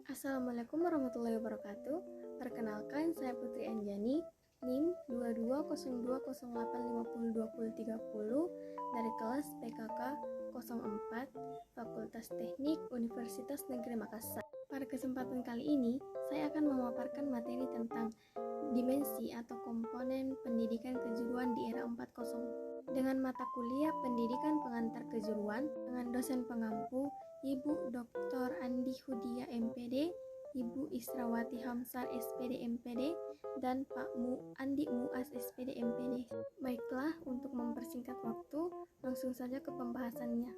Assalamualaikum warahmatullahi wabarakatuh. Perkenalkan, saya Putri Anjani, NIM 2208502030 dari kelas PKK 04 Fakultas Teknik Universitas Negeri Makassar. Pada kesempatan kali ini, saya akan memaparkan materi tentang dimensi atau komponen pendidikan kejuruan di era 4.0 dengan mata kuliah Pendidikan Pengantar Kejuruan dengan dosen pengampu Ibu Dr. Andi Hudia MPD, Ibu Israwati Hamsar SPD MPD, dan Pak Andi Muas SPD MPD. Baiklah, untuk mempersingkat waktu, langsung saja ke pembahasannya,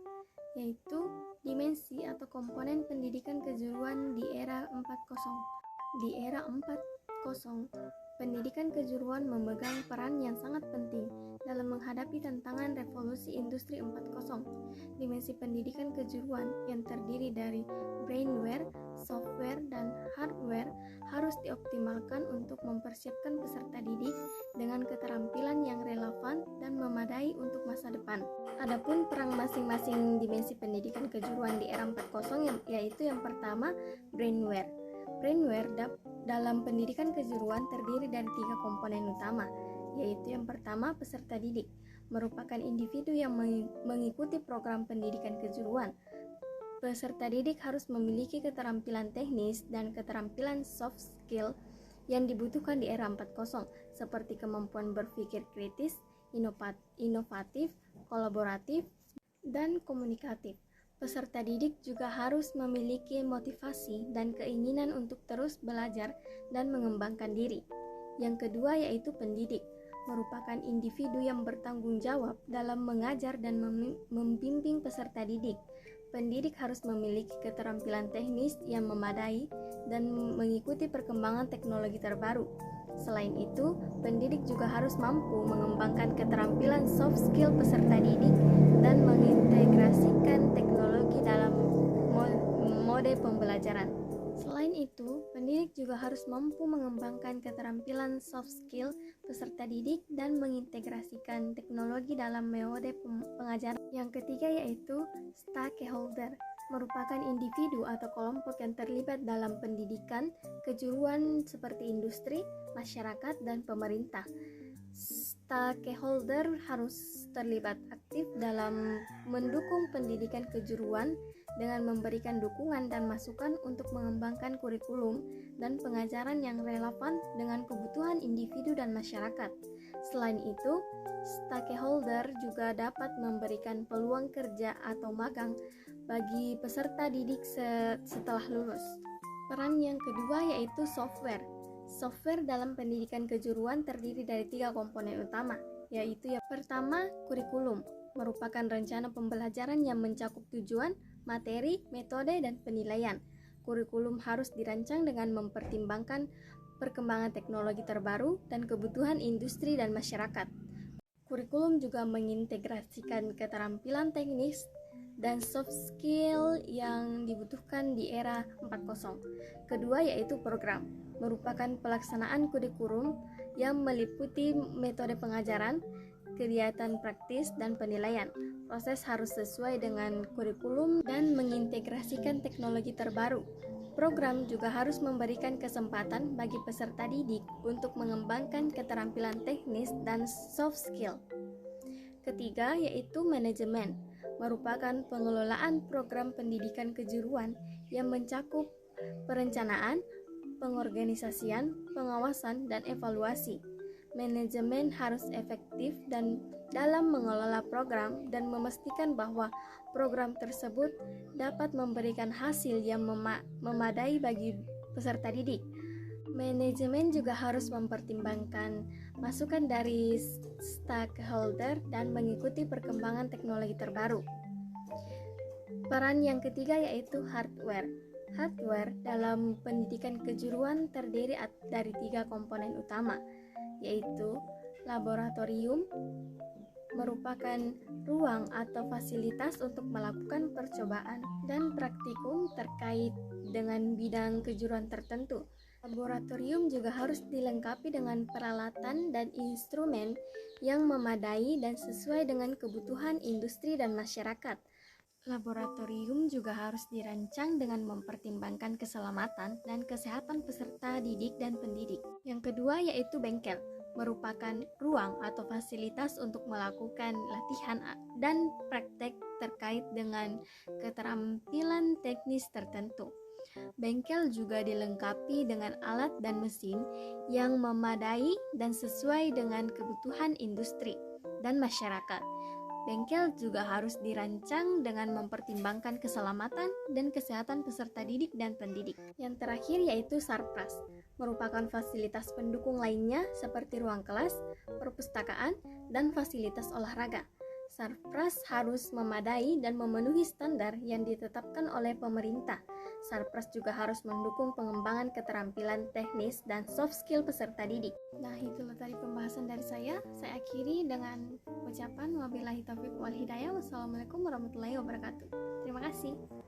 yaitu dimensi atau komponen pendidikan kejuruan di era 4.0. Di era 4.0, pendidikan kejuruan memegang peran yang sangat penting dalam menghadapi tantangan revolusi industri 4.0. Dimensi pendidikan kejuruan yang terdiri dari brainware, software, dan hardware harus dioptimalkan untuk mempersiapkan peserta didik dengan keterampilan yang relevan dan memadai untuk masa depan. Adapun peran masing-masing dimensi pendidikan kejuruan di era 4.0 yaitu yang pertama, brainware. Brainware dalam pendidikan kejuruan terdiri dari 3 komponen utama, yaitu yang pertama, peserta didik, merupakan individu yang mengikuti program pendidikan kejuruan. Peserta didik harus memiliki keterampilan teknis dan keterampilan soft skill yang dibutuhkan di era 4.0, seperti kemampuan berpikir kritis, inovatif, kolaboratif, dan komunikatif. Peserta didik juga harus memiliki motivasi dan keinginan untuk terus belajar dan mengembangkan diri. Yang kedua yaitu pendidik, merupakan individu yang bertanggung jawab dalam mengajar dan membimbing peserta didik. Pendidik harus memiliki keterampilan teknis yang memadai dan mengikuti perkembangan teknologi terbaru. Selain itu, pendidik juga harus mampu mengembangkan keterampilan soft skill peserta didik dan mengintegrasikan teknologi dalam mode pembelajaran. Selain itu, pendidik juga harus mampu mengembangkan keterampilan soft skill peserta didik dan mengintegrasikan teknologi dalam metode pengajaran. Yang ketiga yaitu stakeholder, merupakan individu atau kelompok yang terlibat dalam pendidikan kejuruan seperti industri, masyarakat, dan pemerintah. Stakeholder harus terlibat aktif dalam mendukung pendidikan kejuruan dengan memberikan dukungan dan masukan untuk mengembangkan kurikulum dan pengajaran yang relevan dengan kebutuhan individu dan masyarakat. Selain itu, stakeholder juga dapat memberikan peluang kerja atau magang bagi peserta didik setelah lulus. Peran yang kedua yaitu software. Software dalam pendidikan kejuruan terdiri dari 3 komponen utama, yaitu yang pertama, kurikulum, merupakan rencana pembelajaran yang mencakup tujuan, materi, metode, dan penilaian. Kurikulum harus dirancang dengan mempertimbangkan perkembangan teknologi terbaru dan kebutuhan industri dan masyarakat. Kurikulum juga mengintegrasikan keterampilan teknis dan soft skill yang dibutuhkan di era 4.0. Kedua yaitu program, merupakan pelaksanaan kurikulum yang meliputi metode pengajaran, kegiatan praktis, dan penilaian. Proses harus sesuai dengan kurikulum dan mengintegrasikan teknologi terbaru. Program juga harus memberikan kesempatan bagi peserta didik untuk mengembangkan keterampilan teknis dan soft skill. Ketiga yaitu manajemen, merupakan pengelolaan program pendidikan kejuruan yang mencakup perencanaan, pengorganisasian, pengawasan, dan evaluasi. Manajemen harus efektif dan dalam mengelola program dan memastikan bahwa program tersebut dapat memberikan hasil yang memadai bagi peserta didik. Manajemen juga harus mempertimbangkan masukan dari stakeholder dan mengikuti perkembangan teknologi terbaru. Peran yang ketiga yaitu hardware. Hardware dalam pendidikan kejuruan terdiri dari 3 komponen utama, yaitu laboratorium, merupakan ruang atau fasilitas untuk melakukan percobaan dan praktikum terkait dengan bidang kejuruan tertentu. Laboratorium juga harus dilengkapi dengan peralatan dan instrumen yang memadai dan sesuai dengan kebutuhan industri dan masyarakat. Laboratorium juga harus dirancang dengan mempertimbangkan keselamatan dan kesehatan peserta didik dan pendidik. Yang kedua yaitu bengkel, merupakan ruang atau fasilitas untuk melakukan latihan dan praktek terkait dengan keterampilan teknis tertentu. Bengkel juga dilengkapi dengan alat dan mesin yang memadai dan sesuai dengan kebutuhan industri dan masyarakat. Bengkel juga harus dirancang dengan mempertimbangkan keselamatan dan kesehatan peserta didik dan pendidik. Yang terakhir yaitu sarpras, merupakan fasilitas pendukung lainnya seperti ruang kelas, perpustakaan, dan fasilitas olahraga. Sarpras harus memadai dan memenuhi standar yang ditetapkan oleh pemerintah. Sarpras juga harus mendukung pengembangan keterampilan teknis dan soft skill peserta didik. Nah, itulah tadi pembahasan dari saya. Saya akhiri dengan ucapan wabillahi taufiq wal hidayah. Wassalamualaikum warahmatullahi wabarakatuh. Terima kasih.